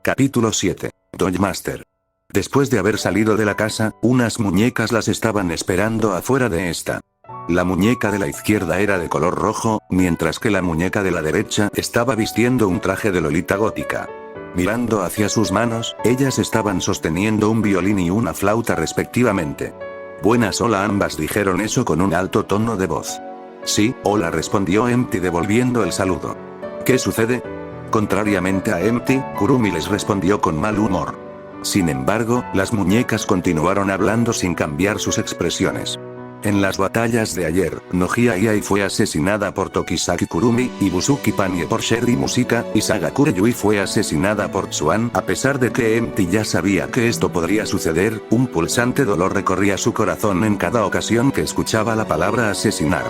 Capítulo 7. Dogmaster. Después de haber salido de la casa, unas muñecas las estaban esperando afuera de esta. La muñeca de la izquierda era de color rojo, mientras que la muñeca de la derecha estaba vistiendo un traje de Lolita gótica. Mirando hacia sus manos, ellas estaban sosteniendo un violín y una flauta respectivamente. Buenas, hola, ambas dijeron eso con un alto tono de voz. Sí, hola, respondió Empty devolviendo el saludo. ¿Qué sucede? Contrariamente a Empty, Kurumi les respondió con mal humor. Sin embargo, las muñecas continuaron hablando sin cambiar sus expresiones. En las batallas de ayer, Nohia Iai fue asesinada por Tokisaki Kurumi, y Busuki Panie por Sherry Musika, y Sagakure Yui fue asesinada por Tsuan. A pesar de que Empty ya sabía que esto podría suceder, un pulsante dolor recorría su corazón en cada ocasión que escuchaba la palabra asesinar.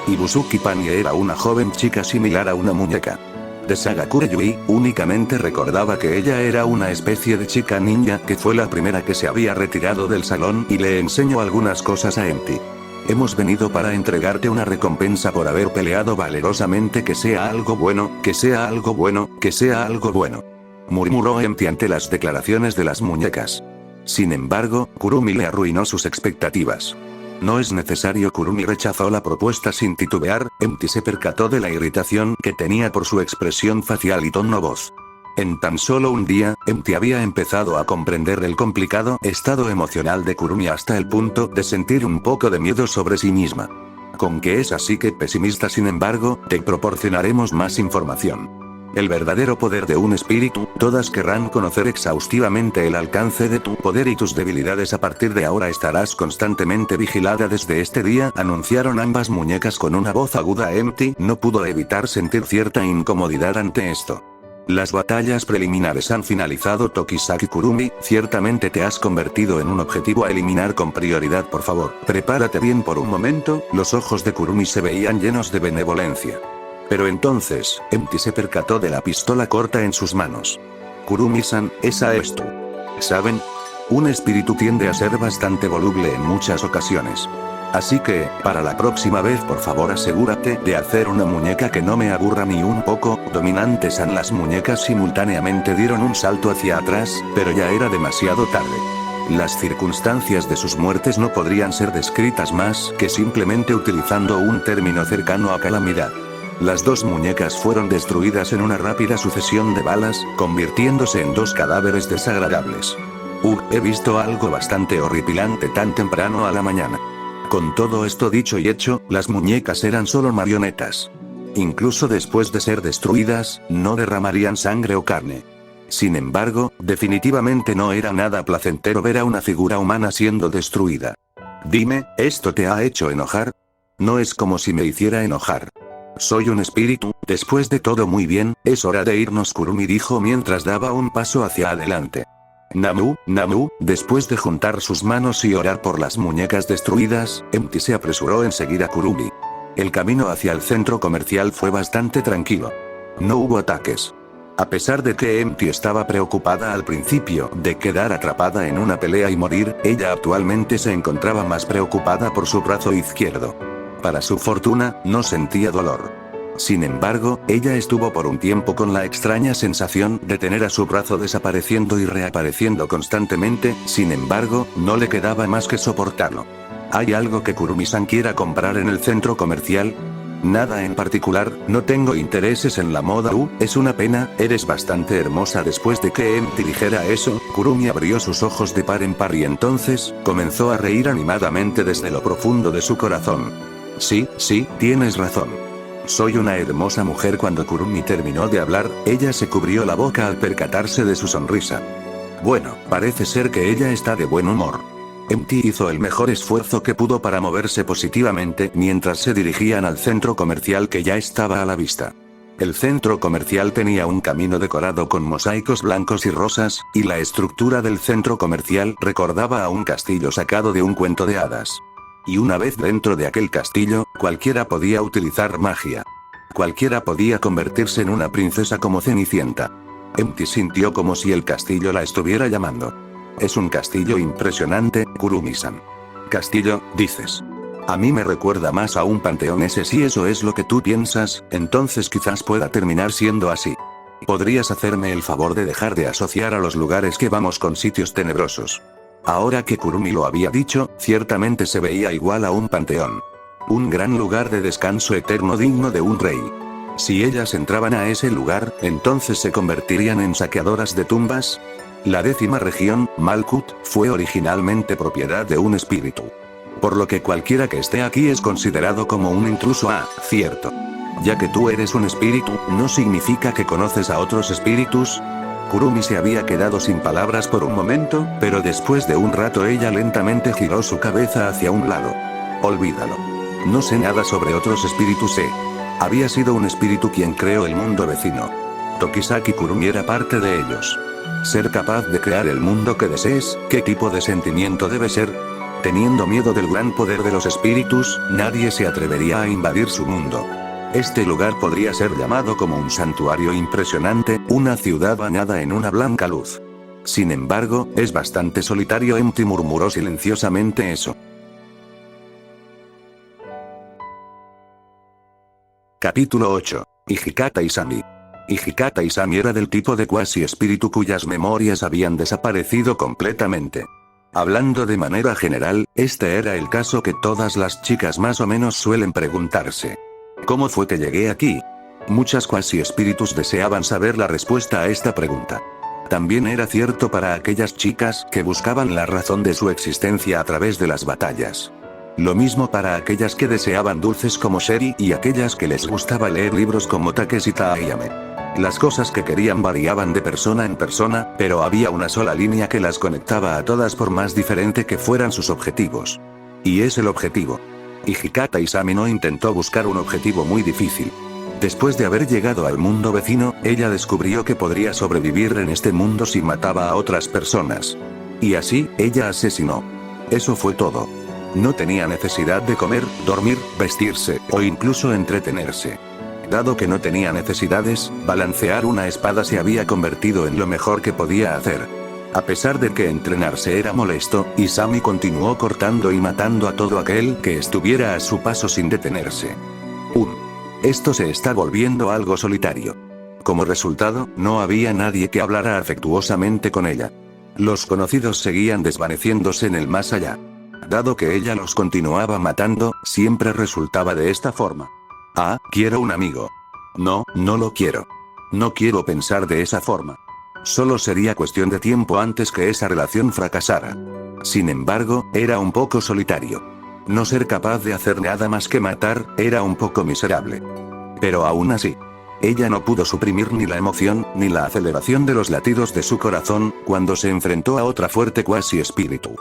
Y Busuki Panie era una joven chica similar a una muñeca. De Sagakure Yui, únicamente recordaba que ella era una especie de chica ninja que fue la primera que se había retirado del salón y le enseñó algunas cosas a Empty. Hemos venido para entregarte una recompensa por haber peleado valerosamente, que sea algo bueno, que sea algo bueno, que sea algo bueno. Murmuró Empty ante las declaraciones de las muñecas. Sin embargo, Kurumi le arruinó sus expectativas. No es necesario. Kurumi rechazó la propuesta sin titubear. Empty se percató de la irritación que tenía por su expresión facial y tono voz. En tan solo un día, Empty había empezado a comprender el complicado estado emocional de Kurumi hasta el punto de sentir un poco de miedo sobre sí misma. Con que es así que pesimista. Sin embargo, te proporcionaremos más información. El verdadero poder de un espíritu, todas querrán conocer exhaustivamente el alcance de tu poder y tus debilidades. A partir de ahora estarás constantemente vigilada desde este día, anunciaron ambas muñecas con una voz aguda. Empty no pudo evitar sentir cierta incomodidad ante esto. Las batallas preliminares han finalizado. Tokisaki Kurumi, ciertamente te has convertido en un objetivo a eliminar con prioridad. Por favor, prepárate bien. Por un momento, los ojos de Kurumi se veían llenos de benevolencia. Pero entonces, Empty se percató de la pistola corta en sus manos. Kurumi-san, esa es tú. ¿Saben? Un espíritu tiende a ser bastante voluble en muchas ocasiones. Así que, para la próxima vez por favor asegúrate de hacer una muñeca que no me aburra ni un poco. Dominante-san. Las muñecas simultáneamente dieron un salto hacia atrás, pero ya era demasiado tarde. Las circunstancias de sus muertes no podrían ser descritas más que simplemente utilizando un término cercano a calamidad. Las dos muñecas fueron destruidas en una rápida sucesión de balas, convirtiéndose en dos cadáveres desagradables. He visto algo bastante horripilante tan temprano a la mañana. Con todo esto dicho y hecho, las muñecas eran solo marionetas. Incluso después de ser destruidas, no derramarían sangre o carne. Sin embargo, definitivamente no era nada placentero ver a una figura humana siendo destruida. Dime, ¿esto te ha hecho enojar? No es como si me hiciera enojar. Soy un espíritu. Después de todo, muy bien, es hora de irnos. Kurumi dijo mientras daba un paso hacia adelante. Namu, después de juntar sus manos y orar por las muñecas destruidas, Empty se apresuró en seguir a Kurumi. El camino hacia el centro comercial fue bastante tranquilo. No hubo ataques. A pesar de que Empty estaba preocupada al principio de quedar atrapada en una pelea y morir, ella actualmente se encontraba más preocupada por su brazo izquierdo. Para su fortuna, no sentía dolor. Sin embargo, ella estuvo por un tiempo con la extraña sensación de tener a su brazo desapareciendo y reapareciendo constantemente. Sin embargo, no le quedaba más que soportarlo. ¿Hay algo que Kurumi-san quiera comprar en el centro comercial? Nada en particular, no tengo intereses en la moda. Es una pena, eres bastante hermosa. Después de que Empty dijera eso, Kurumi abrió sus ojos de par en par y entonces, comenzó a reír animadamente desde lo profundo de su corazón. Sí, tienes razón. Soy una hermosa mujer. Cuando Kurumi terminó de hablar, ella se cubrió la boca al percatarse de su sonrisa. Bueno, parece ser que ella está de buen humor. Empty hizo el mejor esfuerzo que pudo para moverse positivamente mientras se dirigían al centro comercial que ya estaba a la vista. El centro comercial tenía un camino decorado con mosaicos blancos y rosas, y la estructura del centro comercial recordaba a un castillo sacado de un cuento de hadas. Y una vez dentro de aquel castillo, cualquiera podía utilizar magia. Cualquiera podía convertirse en una princesa como Cenicienta. Empty sintió como si el castillo la estuviera llamando. Es un castillo impresionante, Kurumi-san. ¿Castillo, dices? A mí me recuerda más a un panteón. Si eso es lo que tú piensas, entonces quizás pueda terminar siendo así. ¿Podrías hacerme el favor de dejar de asociar a los lugares que vamos con sitios tenebrosos? Ahora que Kurumi lo había dicho, ciertamente se veía igual a un panteón. Un gran lugar de descanso eterno digno de un rey. Si ellas entraban a ese lugar, entonces se convertirían en saqueadoras de tumbas. La 10ª región, Malkuth, fue originalmente propiedad de un espíritu. Por lo que cualquiera que esté aquí es considerado como un intruso. Cierto. Ya que tú eres un espíritu, ¿no significa que conoces a otros espíritus? Kurumi se había quedado sin palabras por un momento, pero después de un rato ella lentamente giró su cabeza hacia un lado. Olvídalo. No sé nada sobre otros espíritus. Había sido un espíritu quien creó el mundo vecino. Tokisaki Kurumi era parte de ellos. Ser capaz de crear el mundo que desees, ¿qué tipo de sentimiento debe ser? Teniendo miedo del gran poder de los espíritus, nadie se atrevería a invadir su mundo. Este lugar podría ser llamado como un santuario impresionante, una ciudad bañada en una blanca luz. Sin embargo, es bastante solitario. Empty murmuró silenciosamente eso. Capítulo 8. Hijikata Izami. Hijikata Izami era del tipo de cuasi espíritu cuyas memorias habían desaparecido completamente. Hablando de manera general, este era el caso que todas las chicas más o menos suelen preguntarse. ¿Cómo fue que llegué aquí? Muchas cuasi espíritus deseaban saber la respuesta a esta pregunta. También era cierto para aquellas chicas que buscaban la razón de su existencia a través de las batallas. Lo mismo para aquellas que deseaban dulces como Sheri y aquellas que les gustaba leer libros como Takeshita Ayame. Las cosas que querían variaban de persona en persona, pero había una sola línea que las conectaba a todas por más diferente que fueran sus objetivos. Y es el objetivo. Hijikata Izami no intentó buscar un objetivo muy difícil. Después de haber llegado al mundo vecino, ella descubrió que podría sobrevivir en este mundo si mataba a otras personas. Y así, ella asesinó. Eso fue todo. No tenía necesidad de comer, dormir, vestirse, o incluso entretenerse. Dado que no tenía necesidades, balancear una espada se había convertido en lo mejor que podía hacer. A pesar de que entrenarse era molesto, Izami continuó cortando y matando a todo aquel que estuviera a su paso sin detenerse. Esto se está volviendo algo solitario. Como resultado, no había nadie que hablara afectuosamente con ella. Los conocidos seguían desvaneciéndose en el más allá. Dado que ella los continuaba matando, siempre resultaba de esta forma. Quiero un amigo. No, no lo quiero. No quiero pensar de esa forma. Solo sería cuestión de tiempo antes que esa relación fracasara. Sin embargo, era un poco solitario. No ser capaz de hacer nada más que matar, era un poco miserable. Pero aún así, ella no pudo suprimir ni la emoción, ni la aceleración de los latidos de su corazón, cuando se enfrentó a otra fuerte cuasi espíritu.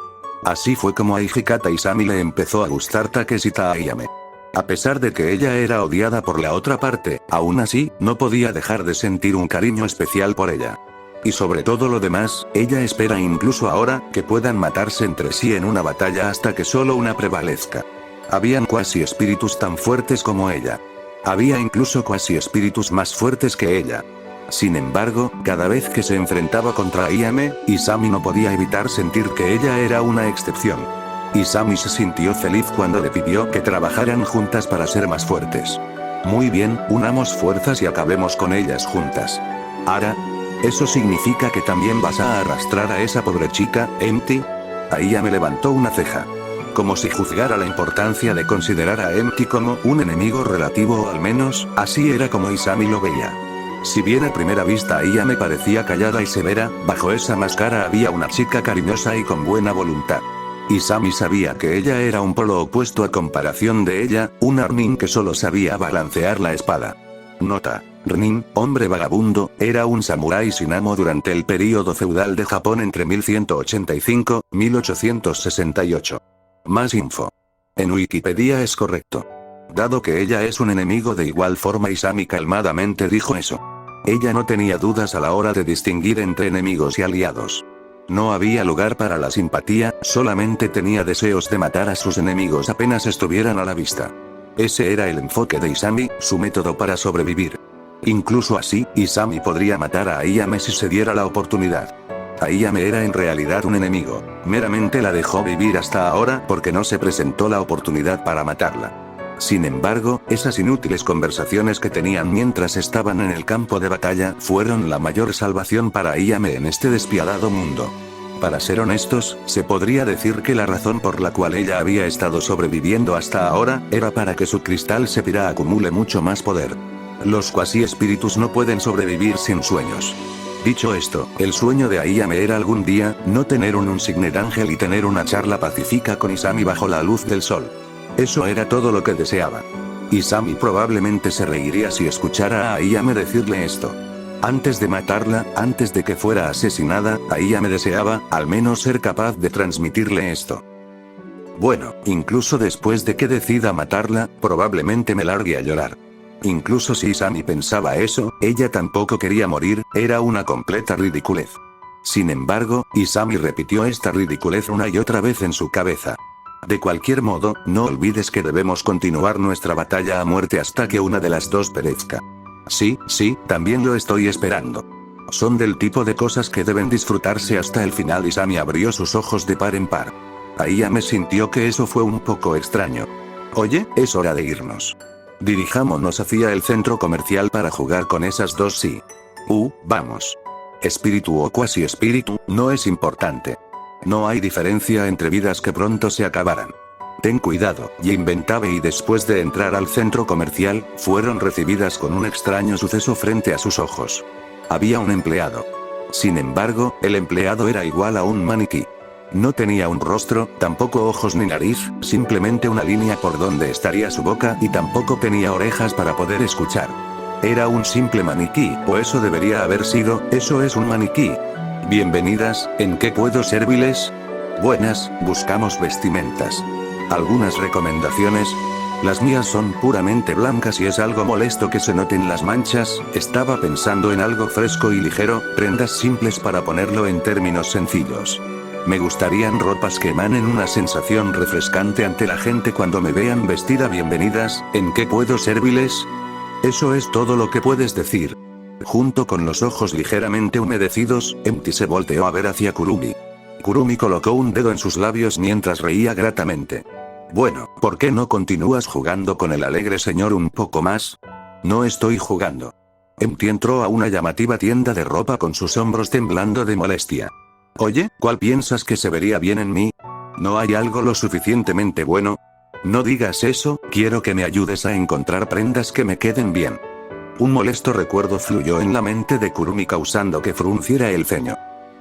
Así fue como a Hijikata Izami le empezó a gustar Takeshita Ayame. A pesar de que ella era odiada por la otra parte, aún así, no podía dejar de sentir un cariño especial por ella. Y sobre todo lo demás, ella espera incluso ahora, que puedan matarse entre sí en una batalla hasta que solo una prevalezca. Habían cuasi espíritus tan fuertes como ella. Había incluso cuasi espíritus más fuertes que ella. Sin embargo, cada vez que se enfrentaba contra Ayame, Izami no podía evitar sentir que ella era una excepción. Izami se sintió feliz cuando le pidió que trabajaran juntas para ser más fuertes. Muy bien, unamos fuerzas y acabemos con ellas juntas. Ara, ¿eso significa que también vas a arrastrar a esa pobre chica, Empty? Ayame levantó una ceja. Como si juzgara la importancia de considerar a Empty como un enemigo relativo, o al menos, así era como Izami lo veía. Si bien a primera vista Ayame parecía callada y severa, bajo esa máscara había una chica cariñosa y con buena voluntad. Izami sabía que ella era un polo opuesto a comparación de ella, un Arnin que solo sabía balancear la espada. Nota: Rnin, hombre vagabundo, era un samurái sin amo durante el período feudal de Japón entre 1185 y 1868. Más info. En Wikipedia es correcto. Dado que ella es un enemigo de igual forma, Izami calmadamente dijo eso. Ella no tenía dudas a la hora de distinguir entre enemigos y aliados. No había lugar para la simpatía, solamente tenía deseos de matar a sus enemigos apenas estuvieran a la vista. Ese era el enfoque de Izami, su método para sobrevivir. Incluso así, Izami podría matar a Ayame si se diera la oportunidad. Ayame era en realidad un enemigo, meramente la dejó vivir hasta ahora porque no se presentó la oportunidad para matarla. Sin embargo, esas inútiles conversaciones que tenían mientras estaban en el campo de batalla fueron la mayor salvación para Ayame en este despiadado mundo. Para ser honestos, se podría decir que la razón por la cual ella había estado sobreviviendo hasta ahora, era para que su cristal Sepira acumule mucho más poder. Los cuasi espíritus no pueden sobrevivir sin sueños. Dicho esto, el sueño de Ayame era algún día, no tener un Unsigned Ángel y tener una charla pacífica con Isami bajo la luz del sol. Eso era todo lo que deseaba. Isami probablemente se reiría si escuchara a Ayame decirle esto. Antes de matarla, antes de que fuera asesinada, Ayame deseaba, al menos ser capaz de transmitirle esto. Bueno, incluso después de que decida matarla, probablemente me largue a llorar. Incluso si Isami pensaba eso, ella tampoco quería morir, era una completa ridiculez. Sin embargo, Isami repitió esta ridiculez una y otra vez en su cabeza. De cualquier modo, no olvides que debemos continuar nuestra batalla a muerte hasta que una de las dos perezca. Sí, también lo estoy esperando. Son del tipo de cosas que deben disfrutarse hasta el final. Isami abrió sus ojos de par en par. Ayame sintió que eso fue un poco extraño. Oye, es hora de irnos. Dirijámonos hacia el centro comercial para jugar con esas dos sí. Vamos. Espíritu o cuasi espíritu, no es importante. No hay diferencia entre vidas que pronto se acabarán. Ten cuidado, Jinben Tabe, y después de entrar al centro comercial, fueron recibidas con un extraño suceso frente a sus ojos. Había un empleado. Sin embargo, el empleado era igual a un maniquí. No tenía un rostro, tampoco ojos ni nariz, simplemente una línea por donde estaría su boca, y tampoco tenía orejas para poder escuchar. Era un simple maniquí, o eso debería haber sido, eso es un maniquí. Bienvenidas, ¿en qué puedo servirles? Buenas, buscamos vestimentas. ¿Algunas recomendaciones? Las mías son puramente blancas y es algo molesto que se noten las manchas. Estaba pensando en algo fresco y ligero, prendas simples para ponerlo en términos sencillos. Me gustarían ropas que emanen una sensación refrescante ante la gente cuando me vean vestida. Bienvenidas, ¿en qué puedo servirles? Eso es todo lo que puedes decir. Junto con los ojos ligeramente humedecidos, Empty se volteó a ver hacia Kurumi. Kurumi colocó un dedo en sus labios mientras reía gratamente. Bueno, ¿por qué no continúas jugando con el alegre señor un poco más? No estoy jugando. Empty entró a una llamativa tienda de ropa con sus hombros temblando de molestia. Oye, ¿cuál piensas que se vería bien en mí? ¿No hay algo lo suficientemente bueno? No digas eso, quiero que me ayudes a encontrar prendas que me queden bien. Un molesto recuerdo fluyó en la mente de Kurumi causando que frunciera el ceño.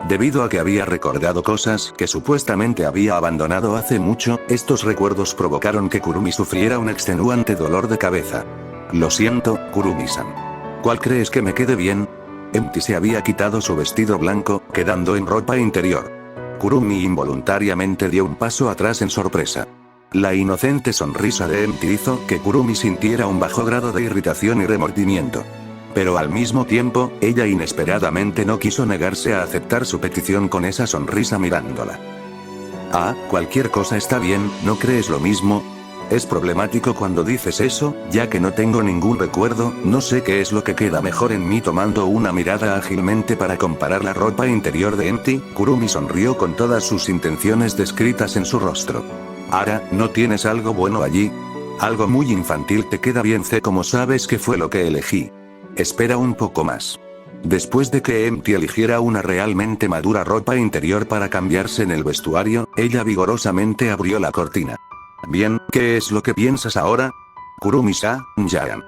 Debido a que había recordado cosas que supuestamente había abandonado hace mucho, estos recuerdos provocaron que Kurumi sufriera un extenuante dolor de cabeza. Lo siento, Kurumi-san. ¿Cuál crees que me quede bien? Empty se había quitado su vestido blanco, quedando en ropa interior. Kurumi involuntariamente dio un paso atrás en sorpresa. La inocente sonrisa de Empty hizo que Kurumi sintiera un bajo grado de irritación y remordimiento. Pero al mismo tiempo, ella inesperadamente no quiso negarse a aceptar su petición con esa sonrisa mirándola. Cualquier cosa está bien, ¿no crees lo mismo? Es problemático cuando dices eso, ya que no tengo ningún recuerdo, no sé qué es lo que queda mejor en mí. Tomando una mirada ágilmente para comparar la ropa interior de Empty, Kurumi sonrió con todas sus intenciones descritas en su rostro. Ara, ¿no tienes algo bueno allí? Algo muy infantil te queda bien. Sé cómo sabes qué fue lo que elegí. Espera un poco más. Después de que Empty eligiera una realmente madura ropa interior para cambiarse en el vestuario, ella vigorosamente abrió la cortina. Bien, ¿qué es lo que piensas ahora? Kurumi-san, ya.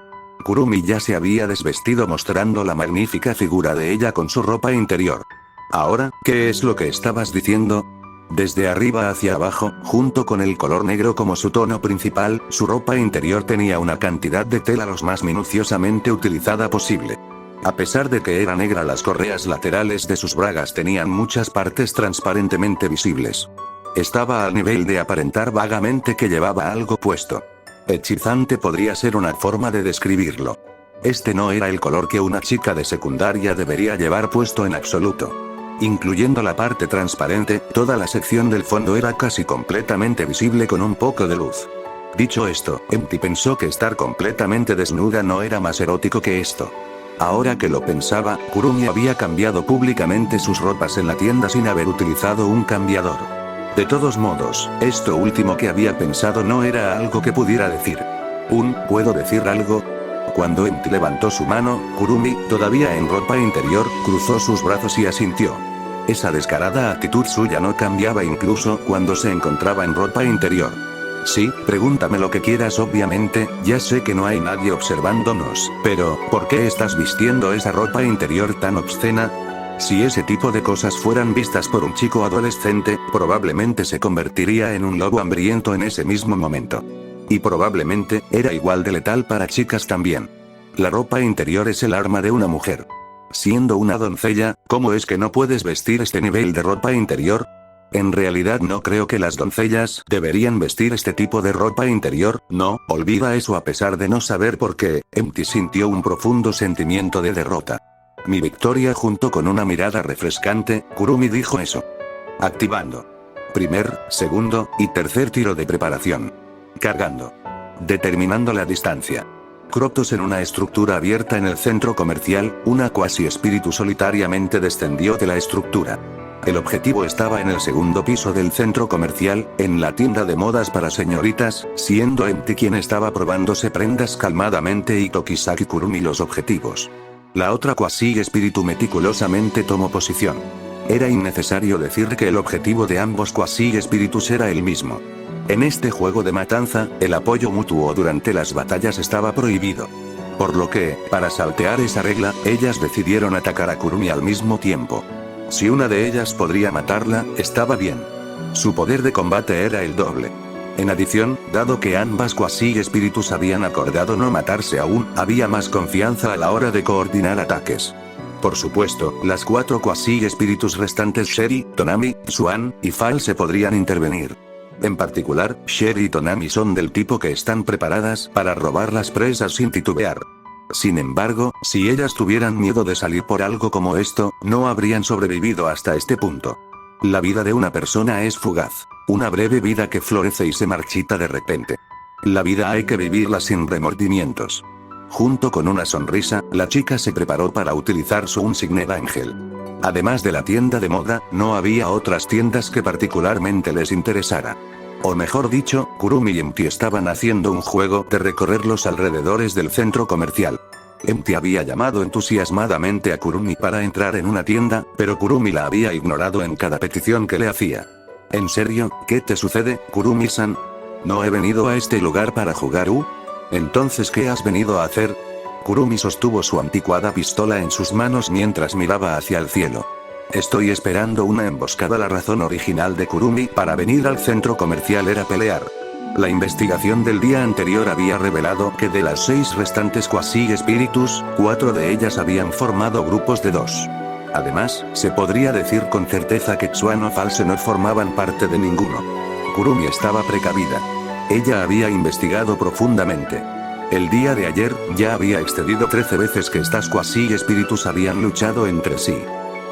Kurumi ya se había desvestido mostrando la magnífica figura de ella con su ropa interior. Ahora, ¿qué es lo que estabas diciendo? Desde arriba hacia abajo, junto con el color negro como su tono principal, su ropa interior tenía una cantidad de tela lo más minuciosamente utilizada posible. A pesar de que era negra, las correas laterales de sus bragas tenían muchas partes transparentemente visibles. Estaba al nivel de aparentar vagamente que llevaba algo puesto. Hechizante podría ser una forma de describirlo. Este no era el color que una chica de secundaria debería llevar puesto en absoluto. Incluyendo la parte transparente, toda la sección del fondo era casi completamente visible con un poco de luz. Dicho esto, Empty pensó que estar completamente desnuda no era más erótico que esto. Ahora que lo pensaba, Kurumi había cambiado públicamente sus ropas en la tienda sin haber utilizado un cambiador. De todos modos, esto último que había pensado no era algo que pudiera decir. ¿Puedo decir algo? Cuando Empty levantó su mano, Kurumi, todavía en ropa interior, cruzó sus brazos y asintió. Esa descarada actitud suya no cambiaba incluso cuando se encontraba en ropa interior. Sí, pregúntame lo que quieras obviamente, ya sé que no hay nadie observándonos, pero, ¿por qué estás vistiendo esa ropa interior tan obscena? Si ese tipo de cosas fueran vistas por un chico adolescente, probablemente se convertiría en un lobo hambriento en ese mismo momento. Y probablemente, era igual de letal para chicas también. La ropa interior es el arma de una mujer. Siendo una doncella, ¿cómo es que no puedes vestir este nivel de ropa interior? En realidad no creo que las doncellas deberían vestir este tipo de ropa interior, no, olvida eso a pesar de no saber por qué, Empty sintió un profundo sentimiento de derrota. Mi victoria junto con una mirada refrescante, Kurumi dijo eso. Activando. Primer, segundo, y tercer tiro de preparación. Cargando. Determinando la distancia. Crotos en una estructura abierta en el centro comercial, una cuasi espíritu solitariamente descendió de la estructura. El objetivo estaba en el segundo piso del centro comercial, en la tienda de modas para señoritas, siendo Empty quien estaba probándose prendas calmadamente y Tokisaki Kurumi los objetivos. La otra cuasi espíritu meticulosamente tomó posición. Era innecesario decir que el objetivo de ambos cuasi espíritus era el mismo. En este juego de matanza, el apoyo mutuo durante las batallas estaba prohibido. Por lo que, para saltear esa regla, ellas decidieron atacar a Kurumi al mismo tiempo. Si una de ellas podría matarla, estaba bien. Su poder de combate era el doble. En adición, dado que ambas cuasi espíritus habían acordado no matarse aún, había más confianza a la hora de coordinar ataques. Por supuesto, las 4 cuasi espíritus restantes Sherry, Tonami, Swan y Fall se podrían intervenir. En particular, Sherry y Tonami son del tipo que están preparadas para robar las presas sin titubear. Sin embargo, si ellas tuvieran miedo de salir por algo como esto, no habrían sobrevivido hasta este punto. La vida de una persona es fugaz. Una breve vida que florece y se marchita de repente. La vida hay que vivirla sin remordimientos. Junto con una sonrisa, la chica se preparó para utilizar su Unsigned Angel. Además de la tienda de moda, no había otras tiendas que particularmente les interesara. O mejor dicho, Kurumi y Empty estaban haciendo un juego de recorrer los alrededores del centro comercial. Empty había llamado entusiasmadamente a Kurumi para entrar en una tienda, pero Kurumi la había ignorado en cada petición que le hacía. ¿En serio? ¿Qué te sucede, Kurumi-san? ¿No he venido a este lugar para jugar? Entonces, ¿qué has venido a hacer? Kurumi sostuvo su anticuada pistola en sus manos mientras miraba hacia el cielo. Estoy esperando una emboscada. La razón original de Kurumi para venir al centro comercial era pelear. La investigación del día anterior había revelado que de las 6 restantes cuasi espíritus, 4 de ellas habían formado grupos de 2. Además, se podría decir con certeza que Swan o False no formaban parte de ninguno. Kurumi estaba precavida. Ella había investigado profundamente. El día de ayer, ya había excedido 13 veces que estas cuasi espíritus habían luchado entre sí.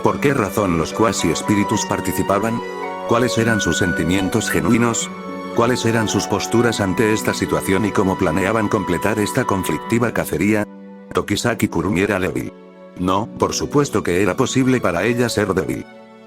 ¿Por qué razón los cuasi espíritus participaban? ¿Cuáles eran sus sentimientos genuinos? ¿Cuáles eran sus posturas ante esta situación y cómo planeaban completar esta conflictiva cacería? Tokisaki Kurumi era débil. No, por supuesto que era posible para ella ser débil.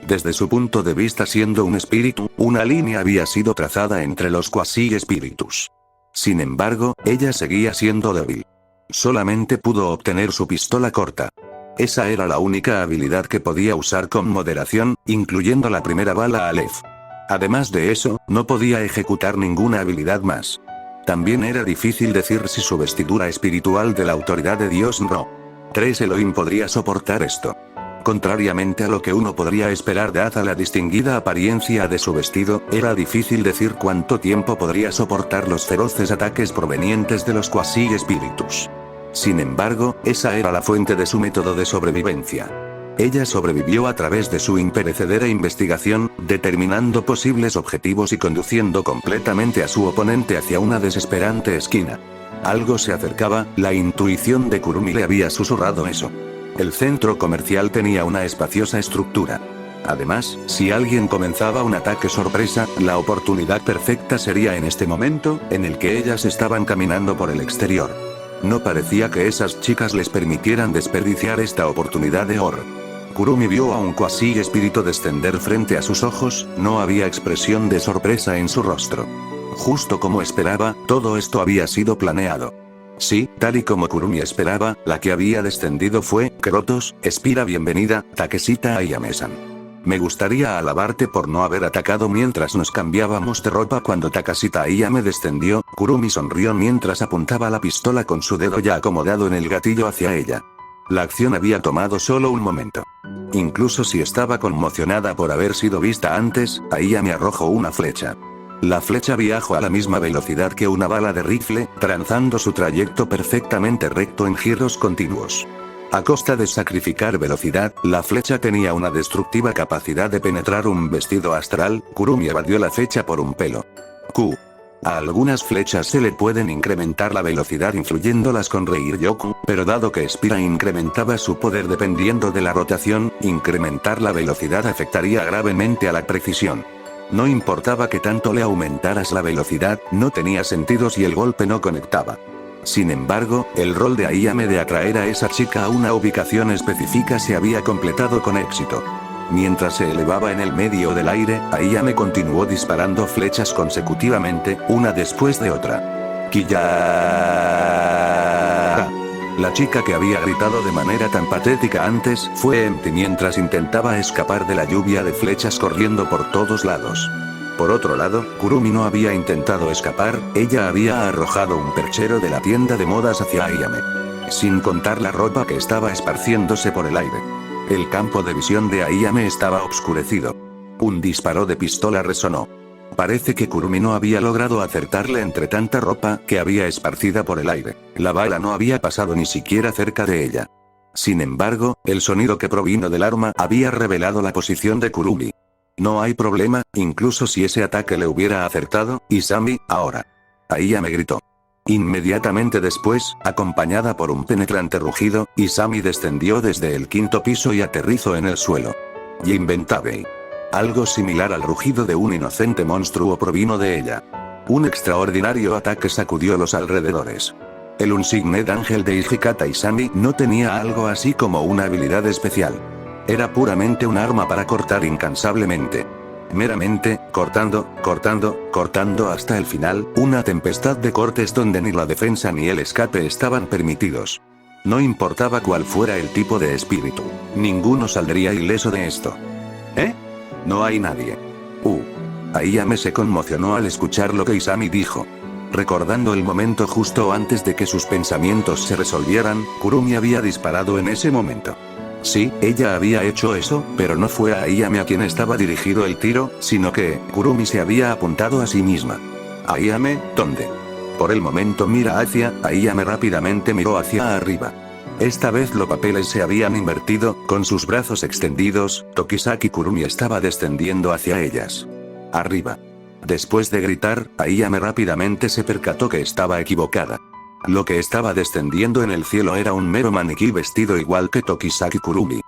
Desde su punto de vista, siendo un espíritu, una línea había sido trazada entre los cuasi espíritus. Sin embargo, ella seguía siendo débil. Solamente pudo obtener su pistola corta. Esa era la única habilidad que podía usar con moderación, incluyendo la primera bala Aleph. Además de eso, no podía ejecutar ninguna habilidad más. También era difícil decir si su vestidura espiritual de la autoridad de Dios no. 3 Elohim podría soportar esto. Contrariamente a lo que uno podría esperar dada la distinguida apariencia de su vestido, era difícil decir cuánto tiempo podría soportar los feroces ataques provenientes de los cuasi espíritus. Sin embargo, esa era la fuente de su método de sobrevivencia. Ella sobrevivió a través de su imperecedera investigación, determinando posibles objetivos y conduciendo completamente a su oponente hacia una desesperante esquina. Algo se acercaba, la intuición de Kurumi le había susurrado eso. El centro comercial tenía una espaciosa estructura. Además, si alguien comenzaba un ataque sorpresa, la oportunidad perfecta sería en este momento, en el que ellas estaban caminando por el exterior. No parecía que esas chicas les permitieran desperdiciar esta oportunidad de oro. Kurumi vio a un cuasi espíritu descender frente a sus ojos, no había expresión de sorpresa en su rostro. Justo como esperaba, todo esto había sido planeado. Sí, tal y como Kurumi esperaba, la que había descendido fue Krotos. Espira, bienvenida, Takeshita Ayame-san. Me gustaría alabarte por no haber atacado mientras nos cambiábamos de ropa cuando Takeshita Ayame descendió. Kurumi sonrió mientras apuntaba la pistola con su dedo ya acomodado en el gatillo hacia ella. La acción había tomado solo un momento. Incluso si estaba conmocionada por haber sido vista antes, Ayame arrojó una flecha. La flecha viajó a la misma velocidad que una bala de rifle, trazando su trayecto perfectamente recto en giros continuos. A costa de sacrificar velocidad, la flecha tenía una destructiva capacidad de penetrar un vestido astral. Kurumi evadió la flecha por un pelo. A algunas flechas se le pueden incrementar la velocidad influyéndolas con Reiryoku, pero dado que Spira incrementaba su poder dependiendo de la rotación, incrementar la velocidad afectaría gravemente a la precisión. No importaba que tanto le aumentaras la velocidad, no tenía sentido si el golpe no conectaba. Sin embargo, el rol de Ayame de atraer a esa chica a una ubicación específica se había completado con éxito. Mientras se elevaba en el medio del aire, Ayame continuó disparando flechas consecutivamente, una después de otra. ¡Kiya! La chica que había gritado de manera tan patética antes fue Empty mientras intentaba escapar de la lluvia de flechas corriendo por todos lados. Por otro lado, Kurumi no había intentado escapar, ella había arrojado un perchero de la tienda de modas hacia Ayame. Sin contar la ropa que estaba esparciéndose por el aire. El campo de visión de Ayame estaba obscurecido. Un disparo de pistola resonó. Parece que Kurumi no había logrado acertarle entre tanta ropa que había esparcida por el aire. La bala no había pasado ni siquiera cerca de ella. Sin embargo, el sonido que provino del arma había revelado la posición de Kurumi. No hay problema, incluso si ese ataque le hubiera acertado, Isami, ahora. Ayame gritó. Inmediatamente después, acompañada por un penetrante rugido, Isami descendió desde el 5º piso y aterrizó en el suelo. Jinbentabei. Algo similar al rugido de un inocente monstruo provino de ella. Un extraordinario ataque sacudió los alrededores. El Unsigned Ángel de Hijikata Isami no tenía algo así como una habilidad especial. Era puramente un arma para cortar incansablemente. Meramente, cortando hasta el final, una tempestad de cortes donde ni la defensa ni el escape estaban permitidos. No importaba cuál fuera el tipo de espíritu, ninguno saldría ileso de esto. No hay nadie. Ayame se conmocionó al escuchar lo que Isami dijo. Recordando el momento justo antes de que sus pensamientos se resolvieran, Kurumi había disparado en ese momento. Sí, ella había hecho eso, pero no fue a Ayame a quien estaba dirigido el tiro, sino que Kurumi se había apuntado a sí misma. Ayame, ¿dónde? Por el momento mira hacia, Ayame rápidamente miró hacia arriba. Esta vez los papeles se habían invertido, con sus brazos extendidos, Tokisaki Kurumi estaba descendiendo hacia ellas. Arriba. Después de gritar, Ayame rápidamente se percató que estaba equivocada. Lo que estaba descendiendo en el cielo era un mero maniquí vestido igual que Tokisaki Kurumi.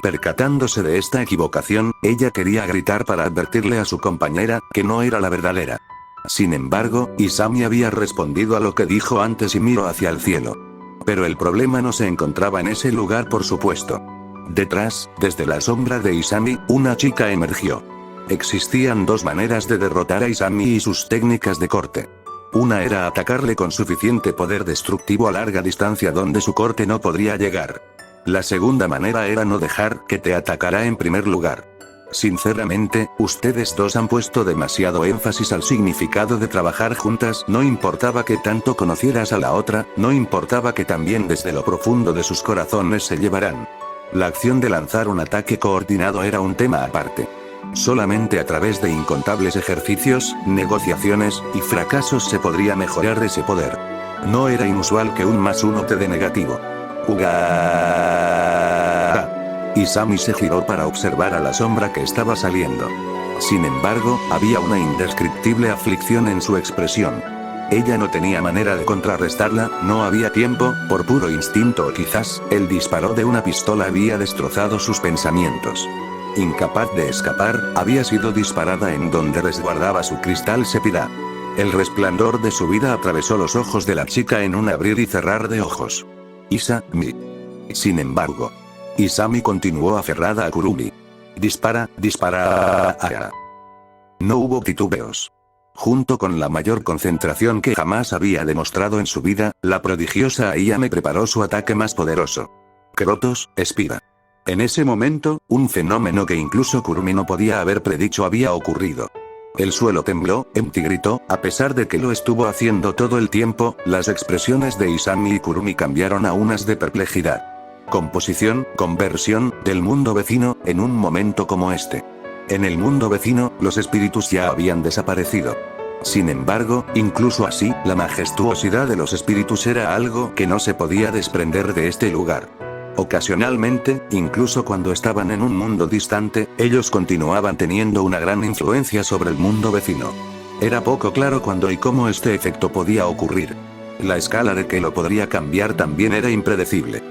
Percatándose de esta equivocación, ella quería gritar para advertirle a su compañera, que no era la verdadera. Sin embargo, Isami había respondido a lo que dijo antes y miró hacia el cielo. Pero el problema no se encontraba en ese lugar, por supuesto. Detrás, desde la sombra de Isami, una chica emergió. Existían dos maneras de derrotar a Isami y sus técnicas de corte. Una era atacarle con suficiente poder destructivo a larga distancia donde su corte no podría llegar. La segunda manera era no dejar que te atacara en primer lugar. Sinceramente, ustedes dos han puesto demasiado énfasis al significado de trabajar juntas, no importaba que tanto conocieras a la otra, no importaba que también desde lo profundo de sus corazones se llevaran. La acción de lanzar un ataque coordinado era un tema aparte. Solamente a través de incontables ejercicios, negociaciones y fracasos se podría mejorar ese poder. No era inusual que un +1 te dé negativo. Isami se giró para observar a la sombra que estaba saliendo. Sin embargo, había una indescriptible aflicción en su expresión. Ella no tenía manera de contrarrestarla, no había tiempo, por puro instinto o quizás, el disparo de una pistola había destrozado sus pensamientos. Incapaz de escapar, había sido disparada en donde resguardaba su cristal Sephiroth. El resplandor de su vida atravesó los ojos de la chica en un abrir y cerrar de ojos. Isami. Sin embargo, Isami continuó aferrada a Kurumi. Dispara. No hubo titubeos. Junto con la mayor concentración que jamás había demostrado en su vida, la prodigiosa Ayame preparó su ataque más poderoso. Crotos, espira. En ese momento, un fenómeno que incluso Kurumi no podía haber predicho había ocurrido. El suelo tembló, Empty gritó, a pesar de que lo estuvo haciendo todo el tiempo, las expresiones de Isami y Kurumi cambiaron a unas de perplejidad. Composición, conversión, del mundo vecino, en un momento como este. En el mundo vecino, los espíritus ya habían desaparecido. Sin embargo, incluso así, la majestuosidad de los espíritus era algo que no se podía desprender de este lugar. Ocasionalmente, incluso cuando estaban en un mundo distante, ellos continuaban teniendo una gran influencia sobre el mundo vecino. Era poco claro cuándo y cómo este efecto podía ocurrir. La escala de que lo podría cambiar también era impredecible.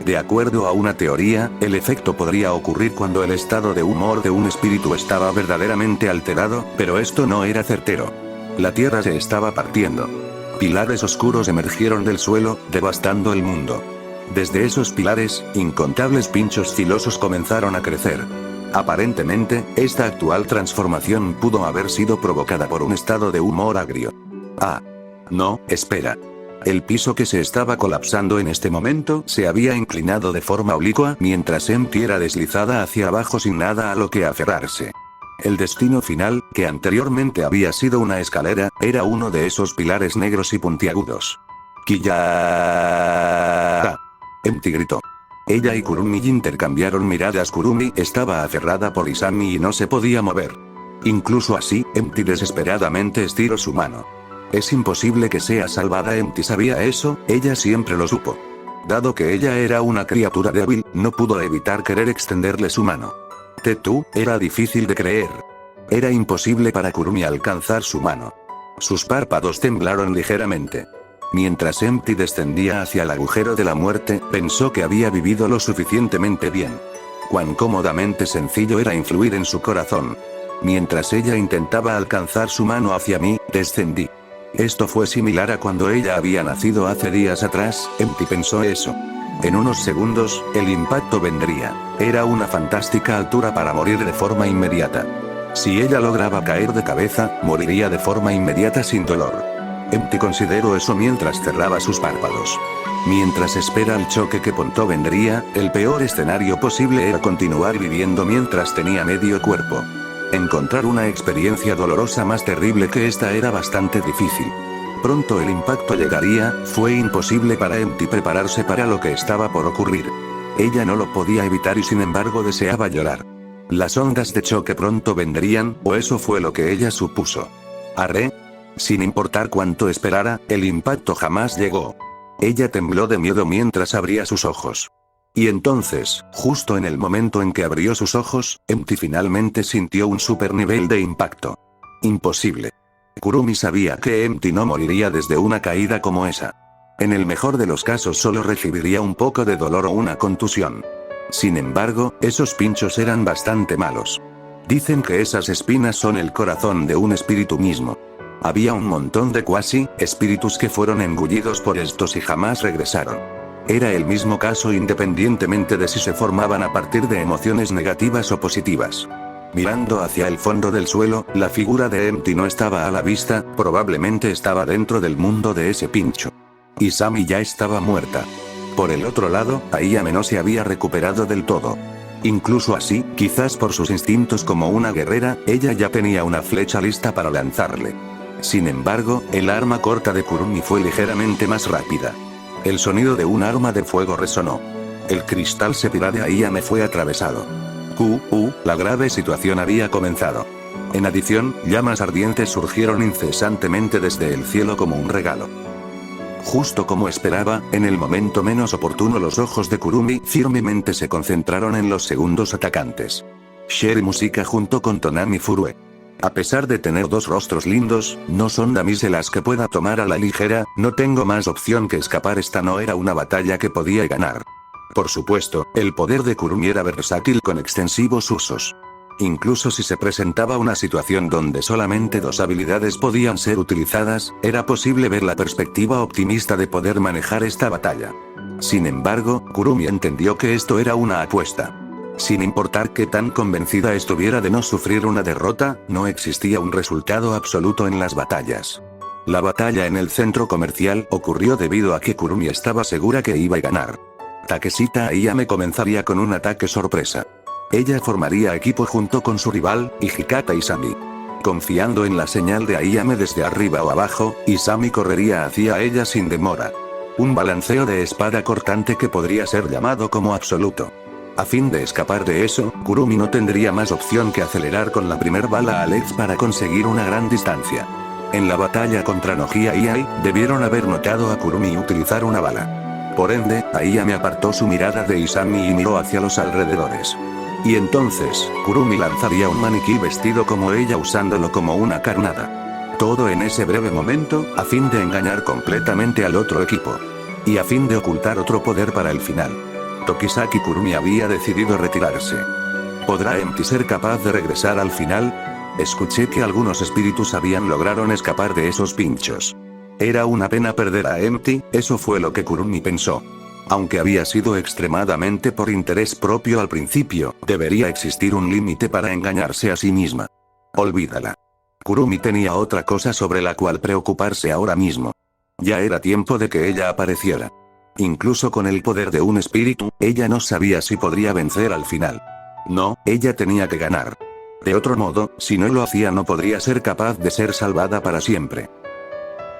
De acuerdo a una teoría, el efecto podría ocurrir cuando el estado de humor de un espíritu estaba verdaderamente alterado, pero esto no era certero. La tierra se estaba partiendo. Pilares oscuros emergieron del suelo, devastando el mundo. Desde esos pilares, incontables pinchos filosos comenzaron a crecer. Aparentemente, esta actual transformación pudo haber sido provocada por un estado de humor agrio. Ah. No, espera. El piso que se estaba colapsando en este momento se había inclinado de forma oblicua mientras Empty era deslizada hacia abajo sin nada a lo que aferrarse. El destino final, que anteriormente había sido una escalera, era uno de esos pilares negros y puntiagudos. ¡Kiya! Empty gritó. Ella y Kurumi intercambiaron miradas. Kurumi estaba aferrada por Isami y no se podía mover. Incluso así, Empty desesperadamente estiró su mano. Es imposible que sea salvada. Empty sabía eso, ella siempre lo supo. Dado que ella era una criatura débil, no pudo evitar querer extenderle su mano. Tetú, era difícil de creer. Era imposible para Kurumi alcanzar su mano. Sus párpados temblaron ligeramente. Mientras Empty descendía hacia el agujero de la muerte, pensó que había vivido lo suficientemente bien. Cuán cómodamente sencillo era influir en su corazón. Mientras ella intentaba alcanzar su mano hacia mí, descendí. Esto fue similar a cuando ella había nacido hace días atrás, Empty pensó eso. En unos segundos, el impacto vendría. Era una fantástica altura para morir de forma inmediata. Si ella lograba caer de cabeza, moriría de forma inmediata sin dolor. Empty consideró eso mientras cerraba sus párpados. Mientras espera el choque que pronto vendría, el peor escenario posible era continuar viviendo mientras tenía medio cuerpo. Encontrar una experiencia dolorosa más terrible que esta era bastante difícil. Pronto el impacto llegaría, fue imposible para Empty prepararse para lo que estaba por ocurrir. Ella no lo podía evitar y sin embargo deseaba llorar. Las ondas de choque pronto vendrían, o eso fue lo que ella supuso. Arre. Sin importar cuánto esperara, el impacto jamás llegó. Ella tembló de miedo mientras abría sus ojos. Y entonces, justo en el momento en que abrió sus ojos, Empty finalmente sintió un super nivel de impacto. Imposible. Kurumi sabía que Empty no moriría desde una caída como esa. En el mejor de los casos solo recibiría un poco de dolor o una contusión. Sin embargo, esos pinchos eran bastante malos. Dicen que esas espinas son el corazón de un espíritu mismo. Había un montón de espíritus que fueron engullidos por estos y jamás regresaron. Era el mismo caso independientemente de si se formaban a partir de emociones negativas o positivas. Mirando hacia el fondo del suelo, la figura de Empty no estaba a la vista, probablemente estaba dentro del mundo de ese pincho. Isami ya estaba muerta. Por el otro lado, Ayame no se había recuperado del todo. Incluso así, quizás por sus instintos como una guerrera, ella ya tenía una flecha lista para lanzarle. Sin embargo, el arma corta de Kurumi fue ligeramente más rápida. El sonido de un arma de fuego resonó. El cristal Sepira de Ayame fue atravesado. La grave situación había comenzado. En adición, llamas ardientes surgieron incesantemente desde el cielo como un regalo. Justo como esperaba, en el momento menos oportuno los ojos de Kurumi firmemente se concentraron en los segundos atacantes. Sherry Musica junto con Tonami Furue. A pesar de tener dos rostros lindos, no son damiselas que pueda tomar a la ligera, no tengo más opción que escapar. Esta no era una batalla que podía ganar. Por supuesto, el poder de Kurumi era versátil con extensivos usos. Incluso si se presentaba una situación donde solamente dos habilidades podían ser utilizadas, era posible ver la perspectiva optimista de poder manejar esta batalla. Sin embargo, Kurumi entendió que esto era una apuesta. Sin importar qué tan convencida estuviera de no sufrir una derrota, no existía un resultado absoluto en las batallas. La batalla en el centro comercial ocurrió debido a que Kurumi estaba segura que iba a ganar. Takeshita Ayame comenzaría con un ataque sorpresa. Ella formaría equipo junto con su rival, Hijikata Isami. Confiando en la señal de Ayame desde arriba o abajo, Isami correría hacia ella sin demora. Un balanceo de espada cortante que podría ser llamado como absoluto. A fin de escapar de eso, Kurumi no tendría más opción que acelerar con la primer bala a Alex para conseguir una gran distancia. En la batalla contra Nogia y Ai, debieron haber notado a Kurumi utilizar una bala. Por ende, Ayame apartó su mirada de Isami y miró hacia los alrededores. Y entonces, Kurumi lanzaría un maniquí vestido como ella usándolo como una carnada. Todo en ese breve momento, a fin de engañar completamente al otro equipo. Y a fin de ocultar otro poder para el final. Tokisaki Kurumi había decidido retirarse. ¿Podrá Empty ser capaz de regresar al final? Escuché que algunos espíritus lograron escapar de esos pinchos. Era una pena perder a Empty, eso fue lo que Kurumi pensó. Aunque había sido extremadamente por interés propio al principio, debería existir un límite para engañarse a sí misma. Olvídala. Kurumi tenía otra cosa sobre la cual preocuparse ahora mismo. Ya era tiempo de que ella apareciera. Incluso con el poder de un espíritu, ella no sabía si podría vencer al final. No, ella tenía que ganar. De otro modo, si no lo hacía no podría ser capaz de ser salvada para siempre.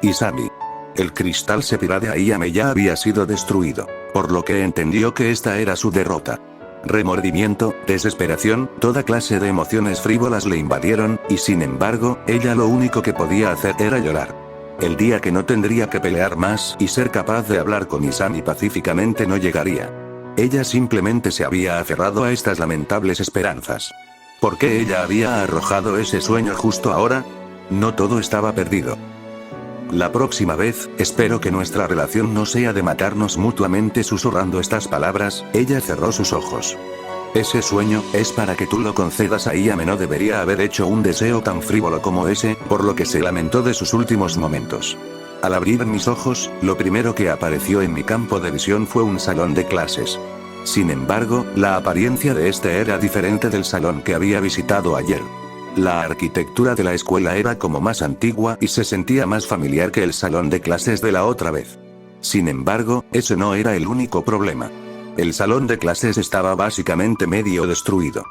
Isami. El cristal Sepira de Ayame ya había sido destruido, por lo que entendió que esta era su derrota. Remordimiento, desesperación, toda clase de emociones frívolas le invadieron, y sin embargo, ella lo único que podía hacer era llorar. El día que no tendría que pelear más y ser capaz de hablar con Isami pacíficamente no llegaría. Ella simplemente se había aferrado a estas lamentables esperanzas. ¿Por qué ella había arrojado ese sueño justo ahora? No todo estaba perdido. La próxima vez, espero que nuestra relación no sea de matarnos mutuamente. Susurrando estas palabras, ella cerró sus ojos. Ese sueño, es para que tú lo concedas a Ayame. No debería haber hecho un deseo tan frívolo como ese, por lo que se lamentó de sus últimos momentos. Al abrir mis ojos, lo primero que apareció en mi campo de visión fue un salón de clases. Sin embargo, la apariencia de este era diferente del salón que había visitado ayer. La arquitectura de la escuela era como más antigua y se sentía más familiar que el salón de clases de la otra vez. Sin embargo, ese no era el único problema. El salón de clases estaba básicamente medio destruido.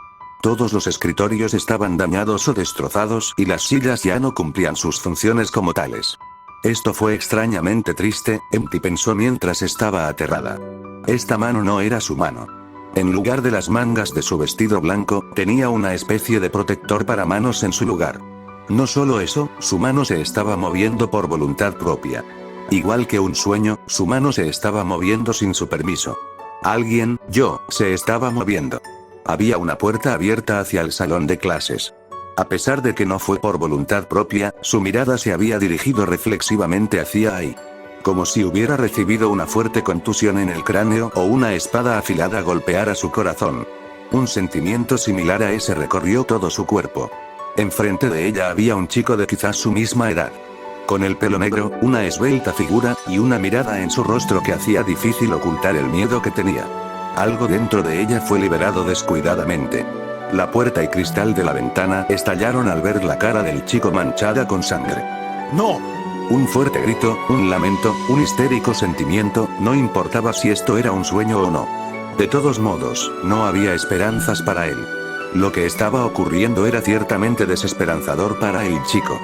Todos los escritorios estaban dañados o destrozados y las sillas ya no cumplían sus funciones como tales. Esto fue extrañamente triste, Empty pensó mientras estaba aterrada. Esta mano no era su mano. En lugar de las mangas de su vestido blanco, tenía una especie de protector para manos en su lugar. No solo eso, su mano se estaba moviendo por voluntad propia. Igual que un sueño, su mano se estaba moviendo sin su permiso. Alguien, se estaba moviendo. Había una puerta abierta hacia el salón de clases. A pesar de que no fue por voluntad propia, su mirada se había dirigido reflexivamente hacia ahí. Como si hubiera recibido una fuerte contusión en el cráneo o una espada afilada golpeara su corazón. Un sentimiento similar a ese recorrió todo su cuerpo. Enfrente de ella había un chico de quizás su misma edad. Con el pelo negro, una esbelta figura, y una mirada en su rostro que hacía difícil ocultar el miedo que tenía. Algo dentro de ella fue liberado descuidadamente. La puerta y cristal de la ventana estallaron al ver la cara del chico manchada con sangre. ¡No! Un fuerte grito, un lamento, un histérico sentimiento, no importaba si esto era un sueño o no. De todos modos, no había esperanzas para él. Lo que estaba ocurriendo era ciertamente desesperanzador para el chico.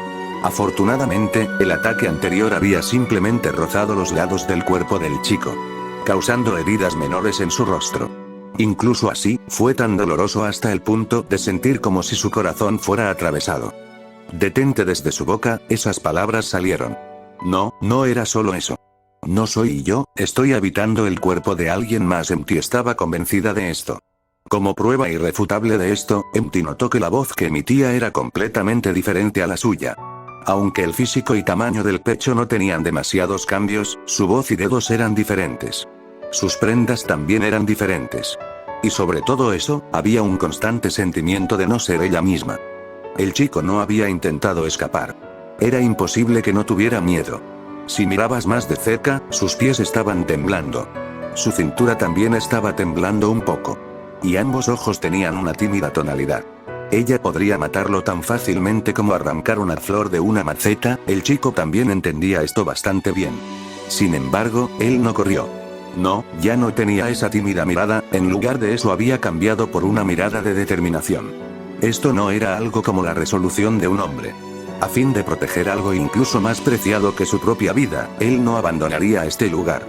Afortunadamente, el ataque anterior había simplemente rozado los lados del cuerpo del chico, causando heridas menores en su rostro. Incluso así, fue tan doloroso hasta el punto de sentir como si su corazón fuera atravesado. Detente. Desde su boca, esas palabras salieron. No, no era solo eso. No soy yo, estoy habitando el cuerpo de alguien más. Empty estaba convencida de esto. Como prueba irrefutable de esto, Empty notó que la voz que emitía era completamente diferente a la suya. Aunque el físico y tamaño del pecho no tenían demasiados cambios, su voz y dedos eran diferentes. Sus prendas también eran diferentes. Y sobre todo eso, había un constante sentimiento de no ser ella misma. El chico no había intentado escapar. Era imposible que no tuviera miedo. Si mirabas más de cerca, sus pies estaban temblando. Su cintura también estaba temblando un poco. y ambos ojos tenían una tímida tonalidad. Ella podría matarlo tan fácilmente como arrancar una flor de una maceta. El chico también entendía esto bastante bien. Sin embargo, él no corrió. No, ya no tenía esa tímida mirada, en lugar de eso había cambiado por una mirada de determinación. Esto no era algo como la resolución de un hombre. A fin de proteger algo incluso más preciado que su propia vida, él no abandonaría este lugar.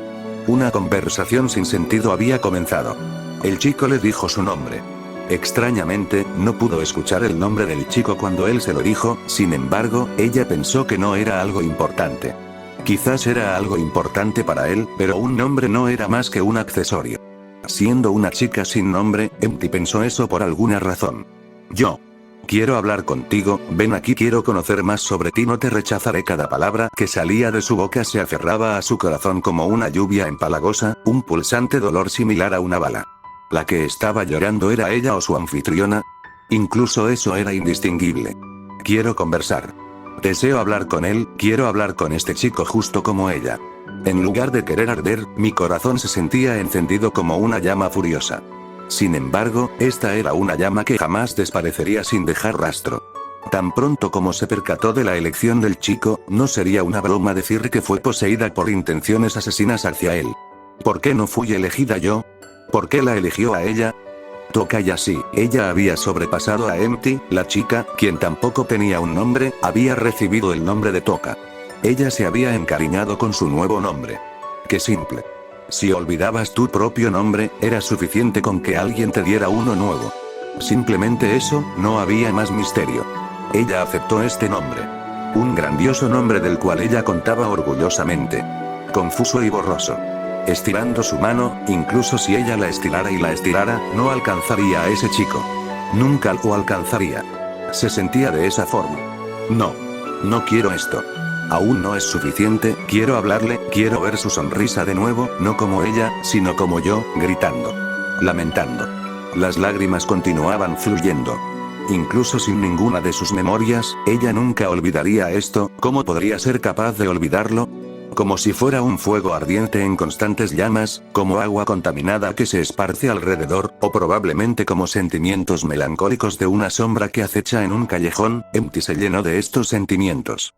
Una conversación sin sentido había comenzado. El chico le dijo su nombre. Extrañamente, no pudo escuchar el nombre del chico cuando él se lo dijo, sin embargo, ella pensó que no era algo importante. Quizás era algo importante para él, pero un nombre no era más que un accesorio. Siendo una chica sin nombre, Empty pensó eso por alguna razón. Yo. Quiero hablar contigo, ven aquí, quiero conocer más sobre ti, no te rechazaré. Cada palabra que salía de su boca se aferraba a su corazón como una lluvia empalagosa, un pulsante dolor similar a una bala. ¿La que estaba llorando era ella o su anfitriona? Incluso eso era indistinguible. Quiero conversar. Deseo hablar con él, quiero hablar con este chico justo como ella. En lugar de querer arder, mi corazón se sentía encendido como una llama furiosa. Sin embargo, esta era una llama que jamás desaparecería sin dejar rastro. Tan pronto como se percató de la elección del chico, no sería una broma decir que fue poseída por intenciones asesinas hacia él. ¿Por qué no fui elegida yo? ¿Por qué la eligió a ella? Toca y así, ella había sobrepasado a Empty, la chica, quien tampoco tenía un nombre, había recibido el nombre de Toca. Ella se había encariñado con su nuevo nombre. ¡Qué simple! Si olvidabas tu propio nombre, era suficiente con que alguien te diera uno nuevo. Simplemente eso, no había más misterio. Ella aceptó este nombre. Un grandioso nombre del cual ella contaba orgullosamente. Confuso y borroso. Estirando su mano, incluso si ella la estirara y la estirara, no alcanzaría a ese chico. Nunca lo alcanzaría. Se sentía de esa forma. No. No quiero esto. Aún no es suficiente, quiero hablarle, quiero ver su sonrisa de nuevo, no como ella, sino como yo, gritando. Lamentando. Las lágrimas continuaban fluyendo. Incluso sin ninguna de sus memorias, ella nunca olvidaría esto. ¿Cómo podría ser capaz de olvidarlo? Como si fuera un fuego ardiente en constantes llamas, como agua contaminada que se esparce alrededor, o probablemente como sentimientos melancólicos de una sombra que acecha en un callejón. Empty se llenó de estos sentimientos.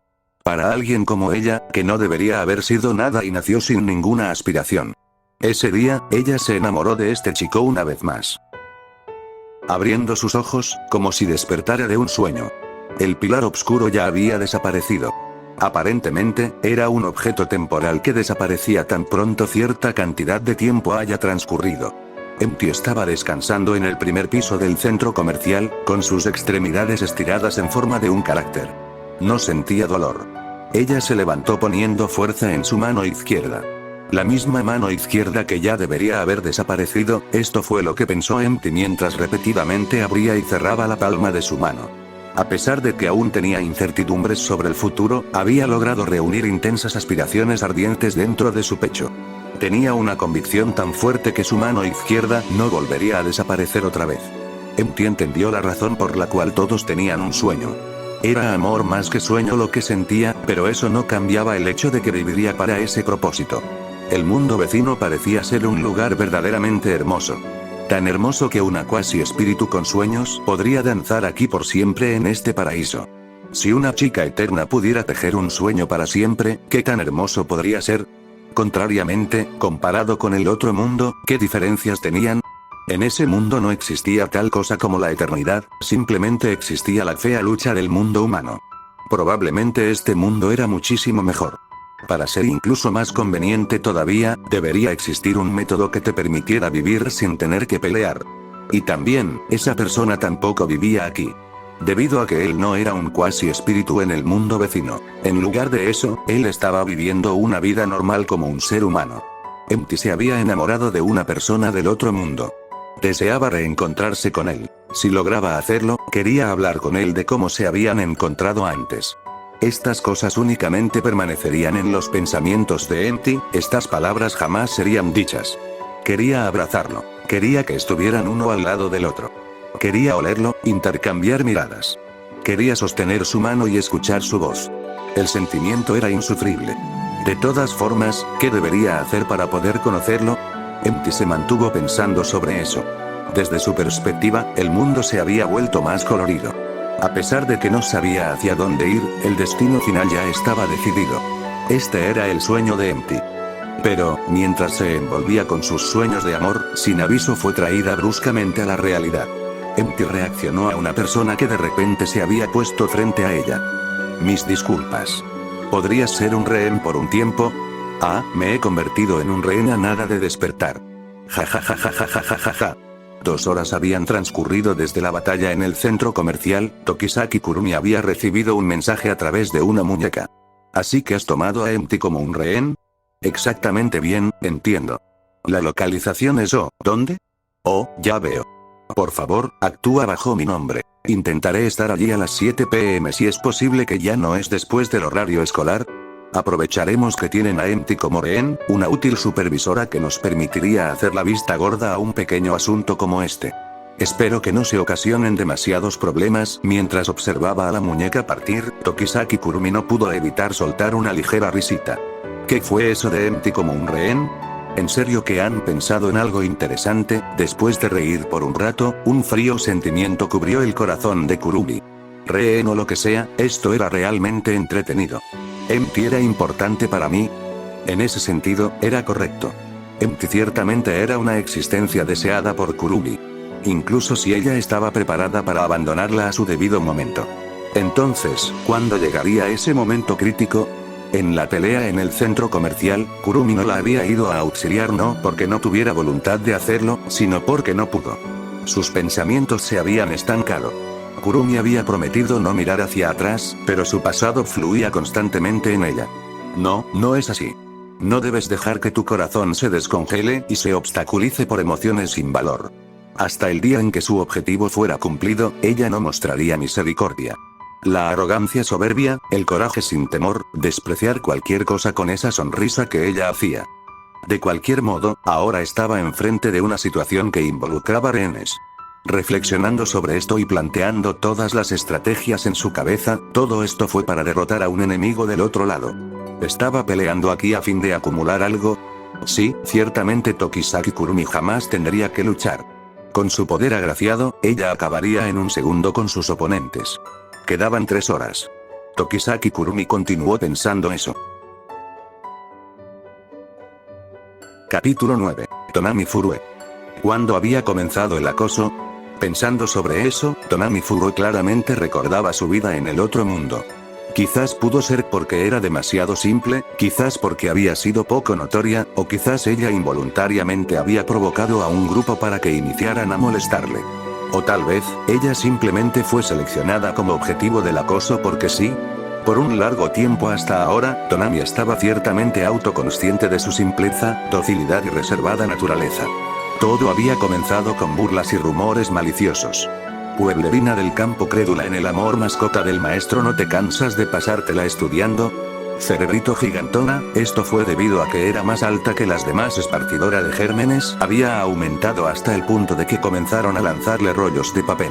Para alguien como ella, que no debería haber sido nada y nació sin ninguna aspiración. Ese día, ella se enamoró de este chico una vez más. Abriendo sus ojos, como si despertara de un sueño. El pilar oscuro ya había desaparecido. Aparentemente, era un objeto temporal que desaparecía tan pronto cierta cantidad de tiempo haya transcurrido. Empty estaba descansando en el primer piso del centro comercial, con sus extremidades estiradas en forma de un carácter. No sentía dolor. Ella se levantó poniendo fuerza en su mano izquierda. La misma mano izquierda que ya debería haber desaparecido, esto fue lo que pensó Empty mientras repetidamente abría y cerraba la palma de su mano. A pesar de que aún tenía incertidumbres sobre el futuro, había logrado reunir intensas aspiraciones ardientes dentro de su pecho. Tenía una convicción tan fuerte que su mano izquierda no volvería a desaparecer otra vez. Empty entendió la razón por la cual todos tenían un sueño. Era amor más que sueño lo que sentía, pero eso no cambiaba el hecho de que viviría para ese propósito. El mundo vecino parecía ser un lugar verdaderamente hermoso. Tan hermoso que una cuasi espíritu con sueños podría danzar aquí por siempre en este paraíso. Si una chica eterna pudiera tejer un sueño para siempre, ¿qué tan hermoso podría ser? Contrariamente, comparado con el otro mundo, ¿qué diferencias tenían? En ese mundo no existía tal cosa como la eternidad, simplemente existía la fea lucha del mundo humano. Probablemente este mundo era muchísimo mejor. Para ser incluso más conveniente todavía, debería existir un método que te permitiera vivir sin tener que pelear. Y también, esa persona tampoco vivía aquí. Debido a que él no era un cuasi espíritu en el mundo vecino. En lugar de eso, él estaba viviendo una vida normal como un ser humano. Empty se había enamorado de una persona del otro mundo. Deseaba reencontrarse con él. Si lograba hacerlo, quería hablar con él de cómo se habían encontrado antes. Estas cosas únicamente permanecerían en los pensamientos de Empty, estas palabras jamás serían dichas. Quería abrazarlo. Quería que estuvieran uno al lado del otro. Quería olerlo, intercambiar miradas. Quería sostener su mano y escuchar su voz. El sentimiento era insufrible. De todas formas, ¿qué debería hacer para poder conocerlo? Empty se mantuvo pensando sobre eso. Desde su perspectiva, el mundo se había vuelto más colorido. A pesar de que no sabía hacia dónde ir, el destino final ya estaba decidido. Este era el sueño de Empty. Pero, mientras se envolvía con sus sueños de amor, sin aviso fue traída bruscamente a la realidad. Empty reaccionó a una persona que de repente se había puesto frente a ella. Mis disculpas. ¿Podrías ser un rehén por un tiempo? Ah, me he convertido en un rehén a nada de despertar. Ja ja ja ja ja ja ja ja ja. 2 horas habían transcurrido desde la batalla en el centro comercial. Tokisaki Kurumi había recibido un mensaje a través de una muñeca. ¿Así que has tomado a Empty como un rehén? Exactamente bien, entiendo. La localización es ¿dónde? Oh, ya veo. Por favor, actúa bajo mi nombre. Intentaré estar allí a las 7 p.m. si es posible que ya no es después del horario escolar. Aprovecharemos que tienen a Empty como rehén, una útil supervisora que nos permitiría hacer la vista gorda a un pequeño asunto como este. Espero que no se ocasionen demasiados problemas. Mientras observaba a la muñeca partir, Tokisaki Kurumi no pudo evitar soltar una ligera risita. ¿Qué fue eso de Empty como un rehén? ¿En serio que han pensado en algo interesante? Después de reír por un rato, un frío sentimiento cubrió el corazón de Kurumi. Rehén o lo que sea, esto era realmente entretenido. ¿Empty era importante para mí? En ese sentido, era correcto. Empty ciertamente era una existencia deseada por Kurumi. Incluso si ella estaba preparada para abandonarla a su debido momento. Entonces, ¿cuándo llegaría ese momento crítico? En la pelea en el centro comercial, Kurumi no la había ido a auxiliar no porque no tuviera voluntad de hacerlo, sino porque no pudo. Sus pensamientos se habían estancado. Kurumi había prometido no mirar hacia atrás, pero su pasado fluía constantemente en ella. No, no es así. No debes dejar que tu corazón se descongele y se obstaculice por emociones sin valor. Hasta el día en que su objetivo fuera cumplido, ella no mostraría misericordia. La arrogancia soberbia, el coraje sin temor, despreciar cualquier cosa con esa sonrisa que ella hacía. De cualquier modo, ahora estaba enfrente de una situación que involucraba rehenes. Reflexionando sobre esto y planteando todas las estrategias en su cabeza, todo esto fue para derrotar a un enemigo del otro lado. ¿Estaba peleando aquí a fin de acumular algo? Sí, ciertamente Tokisaki Kurumi jamás tendría que luchar. Con su poder agraciado, ella acabaría en un segundo con sus oponentes. Quedaban 3 horas. Tokisaki Kurumi continuó pensando eso. Capítulo 9. Tonami Furue. ¿Cuándo había comenzado el acoso? Pensando sobre eso, Tonami Furue claramente recordaba su vida en el otro mundo. Quizás pudo ser porque era demasiado simple, quizás porque había sido poco notoria, o quizás ella involuntariamente había provocado a un grupo para que iniciaran a molestarle. O tal vez, ella simplemente fue seleccionada como objetivo del acoso porque sí. Por un largo tiempo hasta ahora, Tonami estaba ciertamente autoconsciente de su simpleza, docilidad y reservada naturaleza. Todo había comenzado con burlas y rumores maliciosos. Pueblerina del campo crédula en el amor, mascota del maestro, ¿no te cansas de pasártela estudiando? Cerebrito gigantona, esto fue debido a que era más alta que las demás, esparcidora de gérmenes, había aumentado hasta el punto de que comenzaron a lanzarle rollos de papel.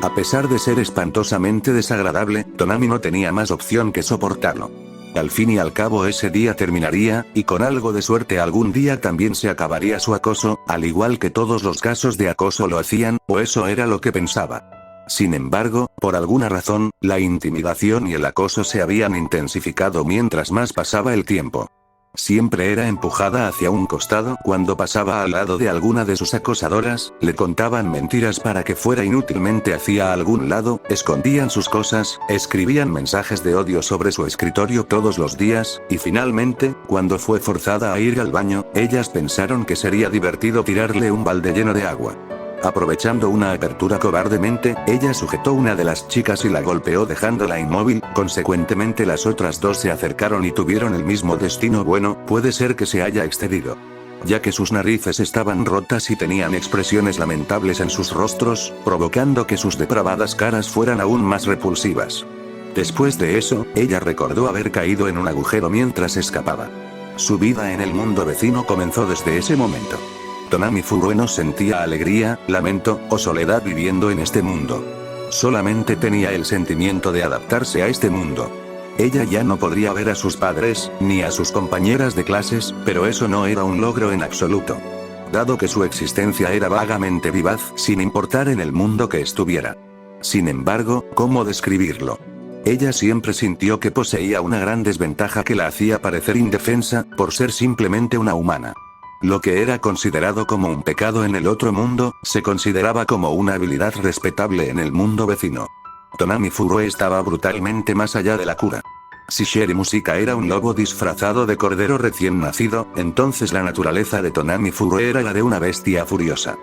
A pesar de ser espantosamente desagradable, Tonami no tenía más opción que soportarlo. Al fin y al cabo ese día terminaría, y con algo de suerte algún día también se acabaría su acoso, al igual que todos los casos de acoso lo hacían, o eso era lo que pensaba. Sin embargo, por alguna razón, la intimidación y el acoso se habían intensificado mientras más pasaba el tiempo. Siempre era empujada hacia un costado cuando pasaba al lado de alguna de sus acosadoras, le contaban mentiras para que fuera inútilmente hacia algún lado, escondían sus cosas, escribían mensajes de odio sobre su escritorio todos los días, y finalmente, cuando fue forzada a ir al baño, ellas pensaron que sería divertido tirarle un balde lleno de agua. Aprovechando una apertura cobardemente, ella sujetó una de las chicas y la golpeó dejándola inmóvil, consecuentemente las otras dos se acercaron y tuvieron el mismo destino. Bueno, puede ser que se haya excedido. Ya que sus narices estaban rotas y tenían expresiones lamentables en sus rostros, provocando que sus depravadas caras fueran aún más repulsivas. Después de eso, ella recordó haber caído en un agujero mientras escapaba. Su vida en el mundo vecino comenzó desde ese momento. Tonami Furue no sentía alegría, lamento, o soledad viviendo en este mundo. Solamente tenía el sentimiento de adaptarse a este mundo. Ella ya no podría ver a sus padres, ni a sus compañeras de clases, pero eso no era un logro en absoluto. dado que su existencia era vagamente vivaz sin importar en el mundo que estuviera. Sin embargo, ¿cómo describirlo? Ella siempre sintió que poseía una gran desventaja que la hacía parecer indefensa, por ser simplemente una humana. Lo que era considerado como un pecado en el otro mundo, se consideraba como una habilidad respetable en el mundo vecino. Tonami Furue estaba brutalmente más allá de la cura. Si Sherry Musica era un lobo disfrazado de cordero recién nacido, entonces la naturaleza de Tonami Furue era la de una bestia furiosa.